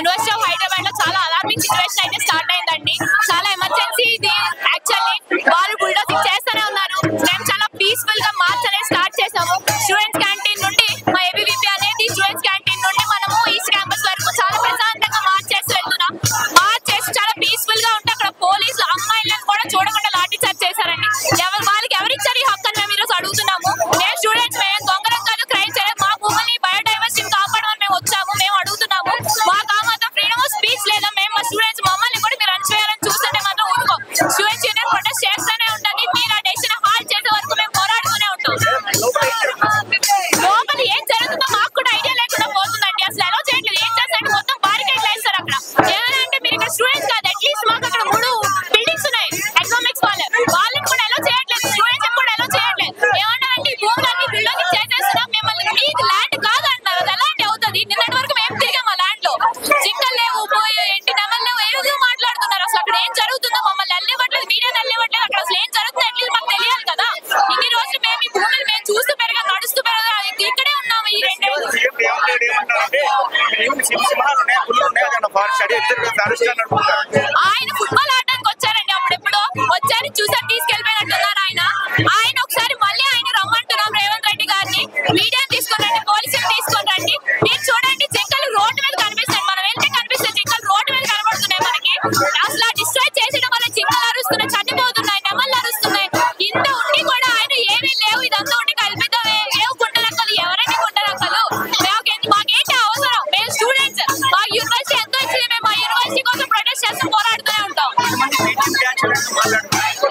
University of Hyderabad లో చాలా alarming situation అయితే స్టార్ట్ అయిందండి. చాలా ఎమర్జెన్సీ ఇది. యాక్చువల్లీ వాళ్ళు బుల్డోజింగ్ చేస్తూనే ఉన్నారు. మేము చాలా పీస్ఫుల్ గా మార్చ్ అనేది స్టార్ట్ చేసాము. స్టూడెంట్స్ క్యాంటీన్ నుండి మా ఏబీవీపీ అనేది స్టూడెంట్స్ క్యాంటీన్ నుండి మనము ఈస్ట్ క్యాంపస్ వరకు చాలా ప్రశాంతంగా మార్చ్ చేసి వెళ్తున్నాం. మార్చ్ చేసి చాలా పీస్ఫుల్ గా ఉంటే అక్కడ పోలీసులు అమ్మాయిలను కూడా చూడకుండా లాఠీ చార్జ్ చేశారండి. వాళ్ళకి ఎవరిచ్చారు ఈ హక్కు అని మేము ఈరోజు అడుగుతున్నాము. మేము స్టూడెంట్స్ మేము దొంగలం కాదు, క్రైమ్ చేయలేదు. మా భూమిని బయోడైవర్సిటీని కాపాడమని మేము వచ్చాము. మేము అడుగుతున్నాము. మాకు ఆ మాత్రం ఫ్రీడమ్ ఆఫ్ స్పీచ్ లేదా? మేము మా స్టూడెంట్స్ మమ్మల్ని కూడా మీరు అణచివేయాలని చూస్తుంటే మాత్రం ఊరుకో. స్టూడెంట్స్ యూనియన్ ప్రొటెస్ట్ చేస్తూనే ఉంటుంది. మీరు ఆ డెసిషన్ హాల్ చేసే వరకు మేము పోరాడుతూనే ఉంటాం. లోపల ఏం జరుగుతుందో మాకు కూడా ఐడియా లేకుండా పోతుందండి. అసలు ఎలా చేయట్లేదు. ఏం చేస్తారంటే మొత్తం బారికేడ్ వేస్తారు అక్కడ. ఏమంటే మీరు ఇక్కడ స్టూడెంట్స్ కాదు, అట్లీస్ట్ మాకు అక్కడ 3 బిల్డింగ్స్ ఉన్నాయి ఎకనామిక్స్ వాళ్ళని కూడా ఎలా చేయట్లేదు. స్టూడెంట్స్ కూడా ఎలా చేయట్లేదు. ఏమంటారంటే ఈ భూములన్నీ బిల్డింగ్ చేసేస్తున్నాం, మిమ్మల్ని మీకు ల్యాండ్ కాదు అంటున్నారు. అది ఎలాంటి అవుతుంది? నిన్నటి వరకు మేము తిరిగాం ఆ ల్యాండ్ లో. జింకలు లేవు, ఏంటి నెమలు లేవు, ఏదో మాట్లాడుతున్నారు. అసలు అక్కడ ఏం జరుగుతుందో మమ్మల్ని వెళ్ళివ్వట్లేదు, మీడియా వెళ్ళివ్వట్లేదు. అక్కడ అసలు ఏం జరుగుతుంది అట్లీస్ట్ మాకు తెలియాలి కదా. ఇన్ని రోజులు మేము ఈ భూమిని మేము చూస్తూ పెరగా నడుస్తూ పెరగా ఇక్కడే ఉన్నాము. ఈ 2 ఏళ్ళు ఆయన ఫుట్బాల్ ఆడడానికి వచ్చారండి. అప్పుడెప్పుడు వచ్చారు, చూసారు, తీసుకెళ్లిపోయినట్టున్నారు. ఆయన ఒకసారి మళ్ళీ ఆయన రమ్మంటున్నాం రేవంత్ రెడ్డి గారిని. మీడియా తీసుకొని రండి, పోలీసులు తీసుకొని రండి. మీరు చూడండి, జింకలు రోడ్డు మీద కనిపిస్తాయి. మనం వెళ్తే కనిపిస్తాయి, జింకలు రోడ్డు మీద కనబడుతున్నాయి మనకి. అసలు డిస్ట్రాయ్ చేసేయడం వల్ల జింకలు అరుస్తున్నాయి, చనిపోతున్నాయి, నెమళ్ళు అరుస్తున్నాయి. ఇంత ఉండి కూడా ఆయన ఏమీ లేవు, ఇదంతా ఉండి కల్పిద్దామే, ఏవు గుంటలక్కలు, ఎవరైనా గుంటలక్కలు. మాకేంటి అవసరం? మేము స్టూడెంట్స్, మా యూనివర్సిటీ ఎంతో ఇచ్చింది. మేము మా యూనివర్సిటీ కోసం ప్రొటెస్ట్ చేస్తూ పోరాడుతూనే ఉంటాం.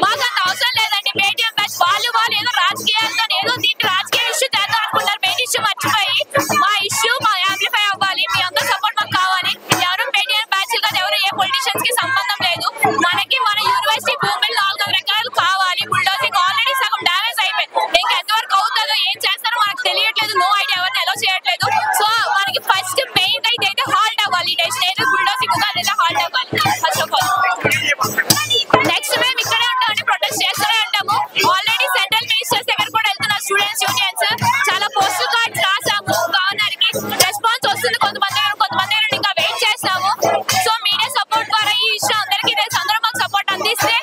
మాకు అంత అవసరం లేదండి. పేటీఎం బ్యాచ్ వాళ్ళు ఏదో రాజకీయాలతో ఏదో దీన్ని రాజకీయ ఇష్యూ చేద్దాం అనుకుంటారు. మెయిన్ ఇష్యూ మర్చిపోయి మా ఇష్యూ మా యాంప్లిఫై అవ్వాలి. మీ అందరూ సపోర్ట్ మాకు కావాలి. ఎవరు పేటీఎం బ్యాచ్ కాదు, ఎవరు ఏ పొలిటీషియన్స్ కి సంబంధం లేదు. మనకి మన యూనివర్సిటీ భూములు 400 ఎకరాలు కావాలి. బుల్డోజింగ్ ఆల్రెడీ సగం డ్యామేజ్ అయిపోయింది. ఇంకా ఎంతవరకు అవుతుందో ఏం చేస్తారో మనకు తెలియట్లేదు. నో ఐడియా, ఎవరిని ఎలా చేయట్లేదు. సో మనకి ఫస్ట్ మెయిన్ గా ఇదైతే హాల్ట్ అవ్వాలి. డెస్టినేషన్ బుల్డోజింగ్ అదైతే హాల్ట్ అవ్వాలి ఫస్ట్ ఆఫ్ ఆల్. నెక్స్ట్ మేము ఇక్కడే ఉంటామని ప్రొటెస్ట్ చేస్తూనే ఉంటాము. ఆల్రెడీ సెంట్రల్ మినిస్టర్స్ దగ్గర కూడా వెళ్తున్నారు స్టూడెంట్స్ యూనియన్స్. చాలా పోస్టల్ కార్డ్స్ రాసాము గవర్నర్ కి. రెస్పాన్స్ వస్తుంది కొంతమంది ఇంకా వెయిట్ చేస్తాము. సో మీడియా సపోర్ట్ ద్వారా ఈ ఇష్యూ అందరికీ తెలుసు. అందరూ మాకు సపోర్ట్ అందిస్తే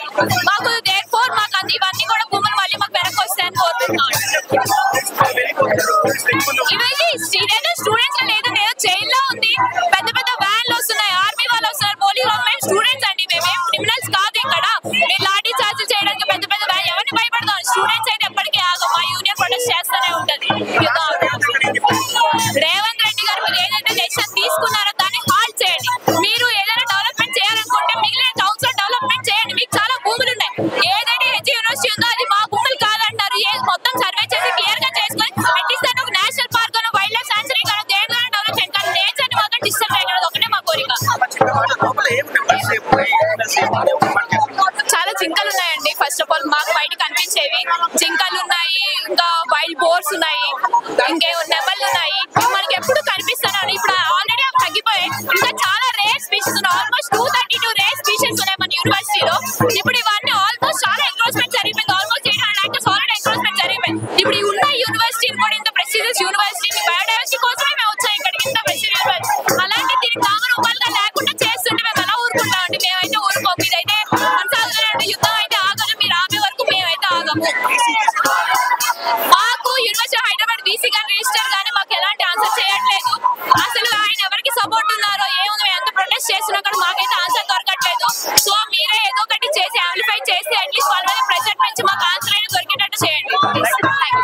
మాకు దేర్ఫోర్ మాకు ఇవన్నీ కూడా భూములు మళ్ళీ మాకు వెనక్కి వస్తాయని కోరుకుంటున్నాను. ఇదేదో స్టూడెంట్స్ లేదు, ఏదో జైల్లో ఉంది. పెద్ద పెద్ద వ్యాన్లు వస్తున్నాయి, ఆర్మీ వాళ్ళు వస్తున్నారు, పోలీసు వాళ్ళు. మేము స్టూడెంట్స్ అండి, మేమేం క్రిమినల్స్ కాదు. ఇక్కడ మీరు లాఠీ చార్జ్ చేయడానికి పెద్ద పెద్ద వ్యాన్ ఎవరిని భయపడతాం? స్టూడెంట్స్ అయితే ఎప్పటికీ ఆగం. మా యూనియన్ ప్రొటెస్ట్ చేస్తూనే ఉంటది. రేవంత్ రెడ్డి గారు మీరు ఏదైతే డెసిషన్ తీసుకున్నారో దాన్ని హాల్ట్ చేయండి. మీరు ఏదైనా డెవలప్మెంట్ చేయాలనుకుంటే మిగిలిన టౌన్స్ లో డెవలప్మెంట్ చేయండి. మీకు చాలా భూములు ఉన్నాయి. ఏదైతే హెచ్ యూనివర్సిటీ ఉందో అది మా భూములు కాదంటారు. మొత్తం సర్వే చేసి క్లియర్ గా చేసుకొని అట్లీస్ట్ ఒక నేషనల్ పార్క్ అను, వైల్డ్ లైఫ్ సాంచురీ కానీ దేనికైనా డెవలప్ చేయండి. కానీ నేచర్ ని మాత్రం డిస్టర్బ్ చేయకూడదు. ఒకటే మా కోరిక. చాలా జింకలు ఉన్నాయండి. ఫస్ట్ ఆఫ్ ఆల్ మాకు బయట కనిపించేవి జింకలు ఉన్నాయి, ఇంకా వైల్డ్ బోర్స్ ఉన్నాయి, ఇంకే నెమళ్ళు ఉన్నాయి. మనకి ఎప్పుడు కనిపిస్తున్నాయి. ఇప్పుడు ఆల్రెడీ అవి తగ్గిపోయాయి. ఇంకా చాలా రేర్ స్పీషీస్ ఉన్నాయి. ఆల్మోస్ట్ 232 రేర్ స్పీషీస్ ఉన్నాయి మన యూనివర్సిటీలో. ఇప్పుడు ఇవన్నీ ఆల్మోస్ట్ చాలా ఎంక్రోచ్మెంట్ జరిగిపోయింది. ఆల్మోస్ట్ 800 acres ఆల్రెడీ ఎంక్రోచ్మెంట్ జరిగిపోయింది. ఇప్పుడు ఈ ఉన్న యూనివర్సిటీని కూడా ఇంత ప్రెస్టీజియస్ యూనివర్సిటీ బయోడైవర్సిటీ కోసమే మేము వచ్చాం ఇక్కడికి. ఇంత ప్రెస్టీజియస్ యూనివర్సిటీ అలాంటి దీనికి నామరూపాలుగా లేకుండా చేస్తుంటే మేము ఎలా ఊరుకుంటామండి? మేమైతే ఊరుకోము. ఇదైతే కొనసాగుతున్న యుద్ధం అయితే ఆగదు. మీరు ఆపే వరకు మేమైతే ఆగము. మాకు యూనివర్సిటీ హైదరాబాద్ వీసీ గారి రిజిస్టర్ గానీ మాకు ఎలాంటి ఆన్సర్ చేయట్లేదు. అసలు ఆయన ఎవరికి సపోర్ట్ ఉన్నారో ఏముంది, మేము ఎంత ప్రొటెస్ట్ చేస్తున్నా కూడా మాకైతే ఆన్సర్ దొరకట్లేదు. సో మీరే ఏదో ఒకటి చేసి